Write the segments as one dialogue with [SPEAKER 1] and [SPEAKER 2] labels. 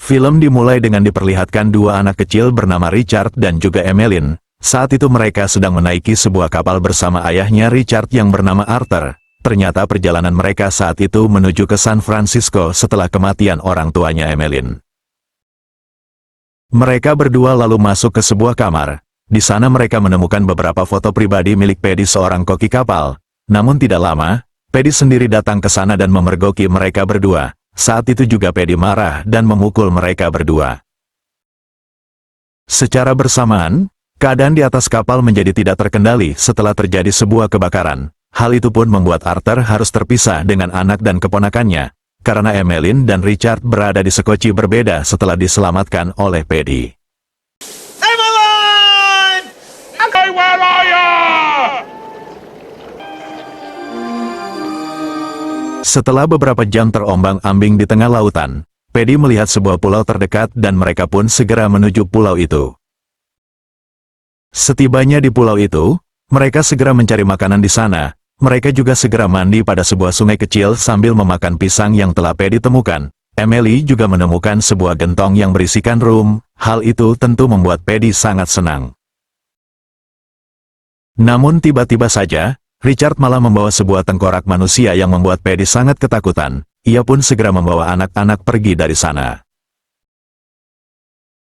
[SPEAKER 1] Film dimulai dengan diperlihatkan dua anak kecil bernama Richard dan juga Emmeline. Saat itu mereka sedang menaiki sebuah kapal bersama ayahnya Richard yang bernama Arthur. Ternyata perjalanan mereka saat itu menuju ke San Francisco setelah kematian orang tuanya Emmeline. Mereka berdua lalu masuk ke sebuah kamar. Di sana mereka menemukan beberapa foto pribadi milik Paddy, seorang koki kapal. Namun tidak lama, Paddy sendiri datang ke sana dan memergoki mereka berdua. Saat itu juga Paddy marah dan memukul mereka berdua. Secara bersamaan, keadaan di atas kapal menjadi tidak terkendali setelah terjadi sebuah kebakaran. Hal itu pun membuat Arthur harus terpisah dengan anak dan keponakannya, karena Emmeline dan Richard berada di sekoci berbeda setelah diselamatkan oleh Paddy.
[SPEAKER 2] Emmeline! Okay, where are you?
[SPEAKER 1] Setelah beberapa jam terombang-ambing di tengah lautan, Paddy melihat sebuah pulau terdekat dan mereka pun segera menuju pulau itu. Setibanya di pulau itu, mereka segera mencari makanan di sana. Mereka juga segera mandi pada sebuah sungai kecil sambil memakan pisang yang telah Paddy temukan. Emily juga menemukan sebuah gentong yang berisikan rum. Hal itu tentu membuat Paddy sangat senang. Namun tiba-tiba saja, Richard malah membawa sebuah tengkorak manusia yang membuat Paddy sangat ketakutan. Ia pun segera membawa anak-anak pergi dari sana.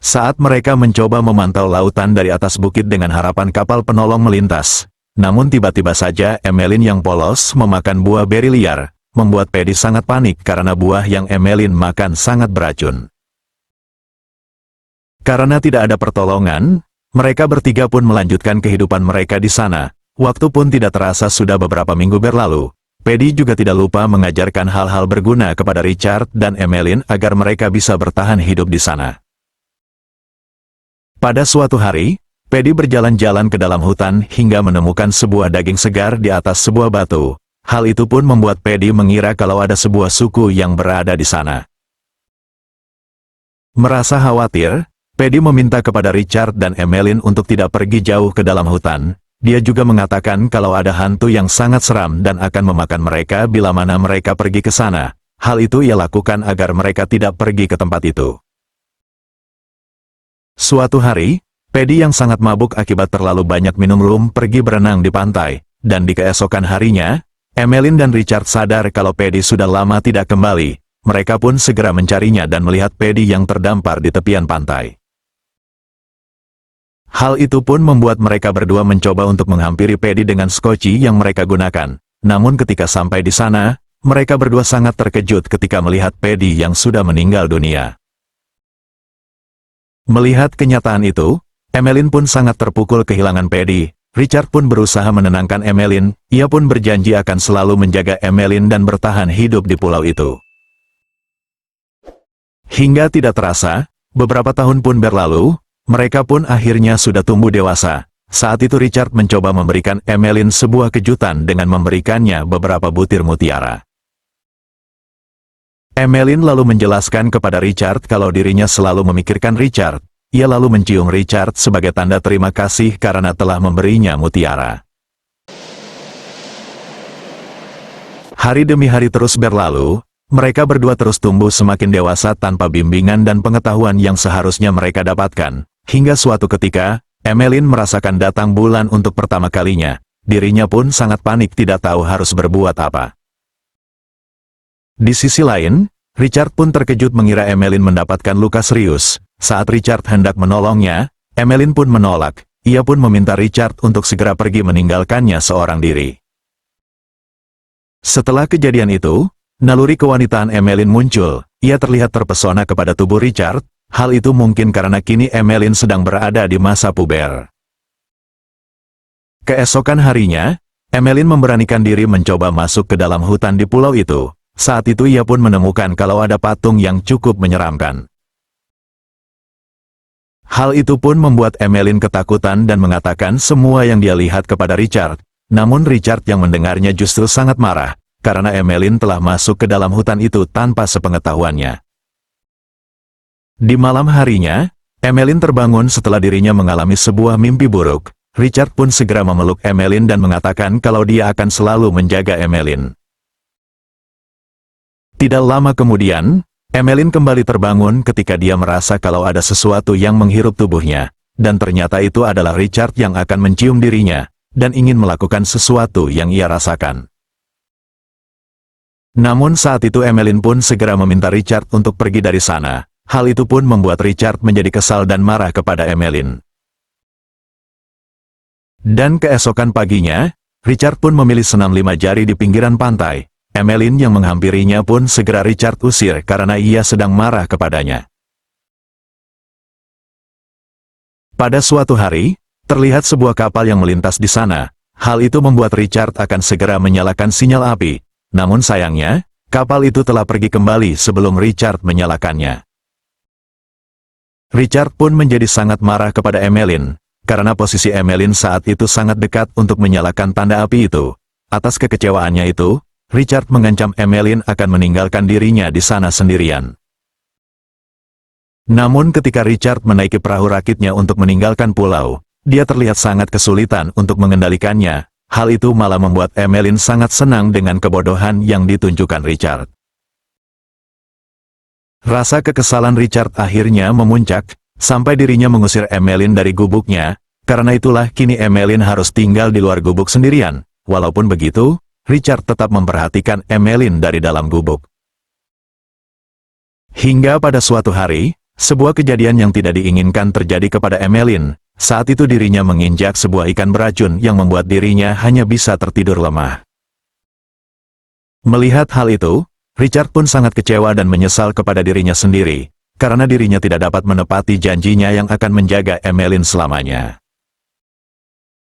[SPEAKER 1] Saat mereka mencoba memantau lautan dari atas bukit dengan harapan kapal penolong melintas, namun tiba-tiba saja Emmeline yang polos memakan buah beri liar, membuat Paddy sangat panik karena buah yang Emmeline makan sangat beracun. Karena tidak ada pertolongan, mereka bertiga pun melanjutkan kehidupan mereka di sana. Waktu pun tidak terasa sudah beberapa minggu berlalu. Paddy juga tidak lupa mengajarkan hal-hal berguna kepada Richard dan Emmeline agar mereka bisa bertahan hidup di sana. Pada suatu hari, Paddy berjalan-jalan ke dalam hutan hingga menemukan sebuah daging segar di atas sebuah batu. Hal itu pun membuat Paddy mengira kalau ada sebuah suku yang berada di sana. Merasa khawatir, Paddy meminta kepada Richard dan Emmeline untuk tidak pergi jauh ke dalam hutan. Dia juga mengatakan kalau ada hantu yang sangat seram dan akan memakan mereka bila mana mereka pergi ke sana. Hal itu ia lakukan agar mereka tidak pergi ke tempat itu. Suatu hari, Paddy yang sangat mabuk akibat terlalu banyak minum rum pergi berenang di pantai, dan di keesokan harinya, Emmeline dan Richard sadar kalau Paddy sudah lama tidak kembali. Mereka pun segera mencarinya dan melihat Paddy yang terdampar di tepian pantai. Hal itu pun membuat mereka berdua mencoba untuk menghampiri Paddy dengan skoci yang mereka gunakan. Namun ketika sampai di sana, mereka berdua sangat terkejut ketika melihat Paddy yang sudah meninggal dunia. Melihat kenyataan itu, Emmeline pun sangat terpukul kehilangan Paddy. Richard pun berusaha menenangkan Emmeline. Ia pun berjanji akan selalu menjaga Emmeline dan bertahan hidup di pulau itu. Hingga tidak terasa, beberapa tahun pun berlalu, mereka pun akhirnya sudah tumbuh dewasa. Saat itu Richard mencoba memberikan Emmeline sebuah kejutan dengan memberikannya beberapa butir mutiara. Emmeline lalu menjelaskan kepada Richard kalau dirinya selalu memikirkan Richard. Ia lalu mencium Richard sebagai tanda terima kasih karena telah memberinya mutiara. Hari demi hari terus berlalu, mereka berdua terus tumbuh semakin dewasa tanpa bimbingan dan pengetahuan yang seharusnya mereka dapatkan. Hingga suatu ketika, Emmeline merasakan datang bulan untuk pertama kalinya. Dirinya pun sangat panik tidak tahu harus berbuat apa. Di sisi lain, Richard pun terkejut mengira Emmeline mendapatkan luka serius. Saat Richard hendak menolongnya, Emmeline pun menolak. Ia pun meminta Richard untuk segera pergi meninggalkannya seorang diri. Setelah kejadian itu, naluri kewanitaan Emmeline muncul. Ia terlihat terpesona kepada tubuh Richard. Hal itu mungkin karena kini Emmeline sedang berada di masa puber. Keesokan harinya, Emmeline memberanikan diri mencoba masuk ke dalam hutan di pulau itu. Saat itu ia pun menemukan kalau ada patung yang cukup menyeramkan. Hal itu pun membuat Emmeline ketakutan dan mengatakan semua yang dia lihat kepada Richard. Namun Richard yang mendengarnya justru sangat marah, karena Emmeline telah masuk ke dalam hutan itu tanpa sepengetahuannya. Di malam harinya, Emmeline terbangun setelah dirinya mengalami sebuah mimpi buruk. Richard pun segera memeluk Emmeline dan mengatakan kalau dia akan selalu menjaga Emmeline. Tidak lama kemudian, Emmeline kembali terbangun ketika dia merasa kalau ada sesuatu yang menghirup tubuhnya, dan ternyata itu adalah Richard yang akan mencium dirinya, dan ingin melakukan sesuatu yang ia rasakan. Namun saat itu Emmeline pun segera meminta Richard untuk pergi dari sana. Hal itu pun membuat Richard menjadi kesal dan marah kepada Emmeline. Dan keesokan paginya, Richard pun memilih senam 5 jari di pinggiran pantai. Emmeline yang menghampirinya pun segera Richard usir karena ia sedang marah kepadanya. Pada suatu hari, terlihat sebuah kapal yang melintas di sana. Hal itu membuat Richard akan segera menyalakan sinyal api. Namun sayangnya, kapal itu telah pergi kembali sebelum Richard menyalakannya. Richard pun menjadi sangat marah kepada Emmeline, karena posisi Emmeline saat itu sangat dekat untuk menyalakan tanda api itu. Atas kekecewaannya itu, Richard mengancam Emmeline akan meninggalkan dirinya di sana sendirian. Namun ketika Richard menaiki perahu rakitnya untuk meninggalkan pulau, dia terlihat sangat kesulitan untuk mengendalikannya. Hal itu malah membuat Emmeline sangat senang dengan kebodohan yang ditunjukkan Richard. Rasa kekesalan Richard akhirnya memuncak, sampai dirinya mengusir Emmeline dari gubuknya. Karena itulah kini Emmeline harus tinggal di luar gubuk sendirian. Walaupun begitu, Richard tetap memperhatikan Emmeline dari dalam gubuk. Hingga pada suatu hari, sebuah kejadian yang tidak diinginkan terjadi kepada Emmeline. Saat itu dirinya menginjak sebuah ikan beracun yang membuat dirinya hanya bisa tertidur lemah. Melihat hal itu, Richard pun sangat kecewa dan menyesal kepada dirinya sendiri, karena dirinya tidak dapat menepati janjinya yang akan menjaga Emmeline selamanya.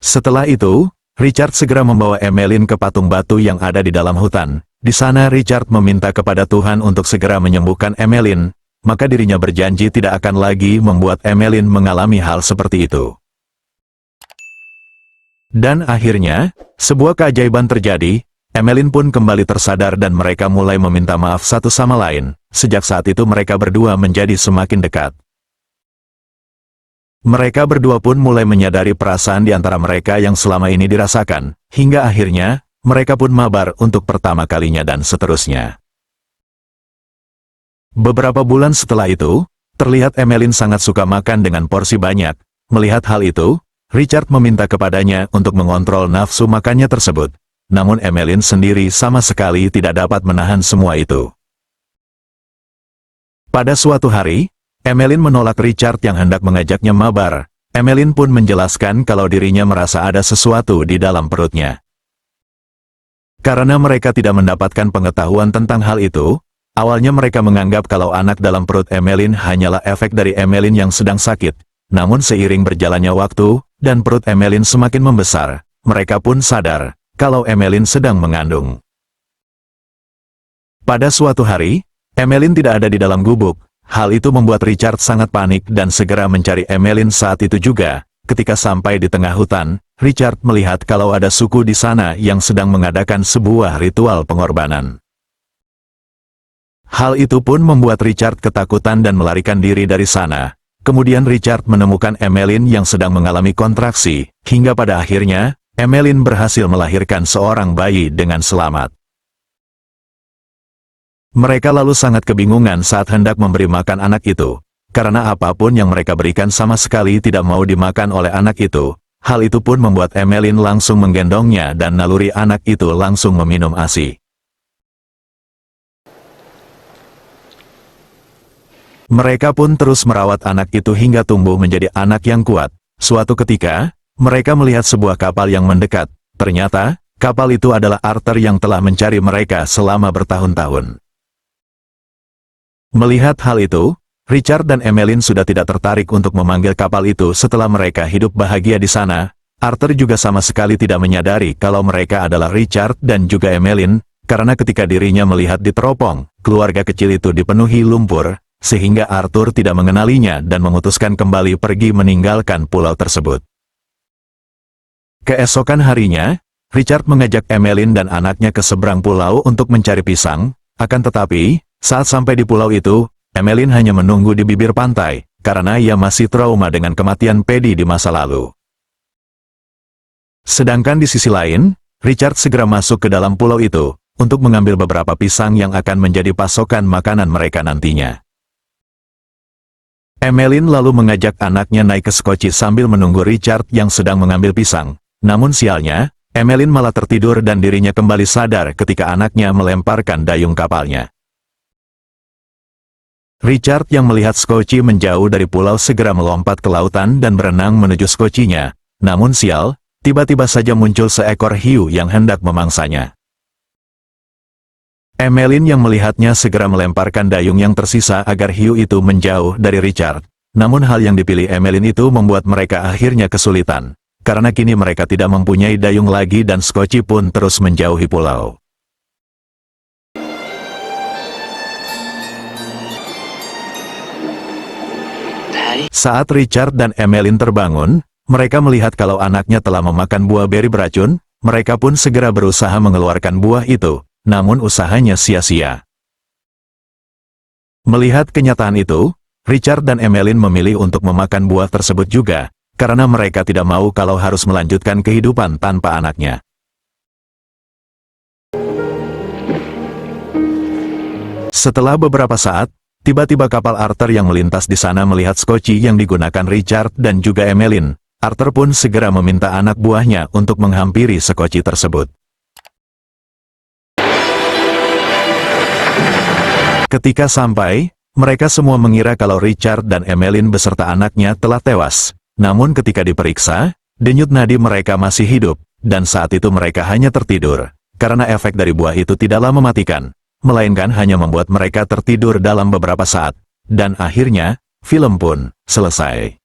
[SPEAKER 1] Setelah itu, Richard segera membawa Emmeline ke patung batu yang ada di dalam hutan. Di sana Richard meminta kepada Tuhan untuk segera menyembuhkan Emmeline, maka dirinya berjanji tidak akan lagi membuat Emmeline mengalami hal seperti itu. Dan akhirnya, sebuah keajaiban terjadi, Emmeline pun kembali tersadar dan mereka mulai meminta maaf satu sama lain. Sejak saat itu mereka berdua menjadi semakin dekat. Mereka berdua pun mulai menyadari perasaan di antara mereka yang selama ini dirasakan, hingga akhirnya, mereka pun mabar untuk pertama kalinya dan seterusnya. Beberapa bulan setelah itu, terlihat Emmeline sangat suka makan dengan porsi banyak. Melihat hal itu, Richard meminta kepadanya untuk mengontrol nafsu makannya tersebut. Namun Emmeline sendiri sama sekali tidak dapat menahan semua itu. Pada suatu hari, Emmeline menolak Richard yang hendak mengajaknya mabar. Emmeline pun menjelaskan kalau dirinya merasa ada sesuatu di dalam perutnya. Karena mereka tidak mendapatkan pengetahuan tentang hal itu, awalnya mereka menganggap kalau anak dalam perut Emmeline hanyalah efek dari Emmeline yang sedang sakit. Namun seiring berjalannya waktu, dan perut Emmeline semakin membesar, mereka pun sadar kalau Emmeline sedang mengandung. Pada suatu hari, Emmeline tidak ada di dalam gubuk. Hal itu membuat Richard sangat panik dan segera mencari Emmeline saat itu juga. Ketika sampai di tengah hutan, Richard melihat kalau ada suku di sana yang sedang mengadakan sebuah ritual pengorbanan. Hal itu pun membuat Richard ketakutan dan melarikan diri dari sana. Kemudian Richard menemukan Emmeline yang sedang mengalami kontraksi, hingga pada akhirnya, Emmeline berhasil melahirkan seorang bayi dengan selamat. Mereka lalu sangat kebingungan saat hendak memberi makan anak itu, karena apapun yang mereka berikan sama sekali tidak mau dimakan oleh anak itu. Hal itu pun membuat Emmeline langsung menggendongnya dan naluri anak itu langsung meminum ASI. Mereka pun terus merawat anak itu hingga tumbuh menjadi anak yang kuat. Suatu ketika, mereka melihat sebuah kapal yang mendekat. Ternyata, kapal itu adalah Arthur yang telah mencari mereka selama bertahun-tahun. Melihat hal itu, Richard dan Emmeline sudah tidak tertarik untuk memanggil kapal itu setelah mereka hidup bahagia di sana. Arthur juga sama sekali tidak menyadari kalau mereka adalah Richard dan juga Emmeline, karena ketika dirinya melihat di teropong, keluarga kecil itu dipenuhi lumpur, sehingga Arthur tidak mengenalinya dan memutuskan kembali pergi meninggalkan pulau tersebut. Keesokan harinya, Richard mengajak Emmeline dan anaknya ke seberang pulau untuk mencari pisang, akan tetapi, saat sampai di pulau itu, Emmeline hanya menunggu di bibir pantai, karena ia masih trauma dengan kematian Paddy di masa lalu. Sedangkan di sisi lain, Richard segera masuk ke dalam pulau itu, untuk mengambil beberapa pisang yang akan menjadi pasokan makanan mereka nantinya. Emmeline lalu mengajak anaknya naik ke skoci sambil menunggu Richard yang sedang mengambil pisang. Namun sialnya, Emmeline malah tertidur dan dirinya kembali sadar ketika anaknya melemparkan dayung kapalnya. Richard yang melihat skoci menjauh dari pulau segera melompat ke lautan dan berenang menuju skocinya. Namun sial, tiba-tiba saja muncul seekor hiu yang hendak memangsanya. Emmeline yang melihatnya segera melemparkan dayung yang tersisa agar hiu itu menjauh dari Richard. Namun hal yang dipilih Emmeline itu membuat mereka akhirnya kesulitan. Karena kini mereka tidak mempunyai dayung lagi dan skoci pun terus menjauhi pulau. Saat Richard dan Emmeline terbangun, mereka melihat kalau anaknya telah memakan buah beri beracun. Mereka pun segera berusaha mengeluarkan buah itu. Namun usahanya sia-sia. Melihat kenyataan itu, Richard dan Emmeline memilih untuk memakan buah tersebut juga, karena mereka tidak mau kalau harus melanjutkan kehidupan tanpa anaknya. Setelah beberapa saat, tiba-tiba kapal Arthur yang melintas di sana melihat skoci yang digunakan Richard dan juga Emmeline. Arthur pun segera meminta anak buahnya untuk menghampiri skoci tersebut. Ketika sampai, mereka semua mengira kalau Richard dan Emmeline beserta anaknya telah tewas. Namun ketika diperiksa, denyut nadi mereka masih hidup, dan saat itu mereka hanya tertidur. Karena efek dari buah itu tidaklah mematikan, melainkan hanya membuat mereka tertidur dalam beberapa saat. Dan akhirnya, film pun selesai.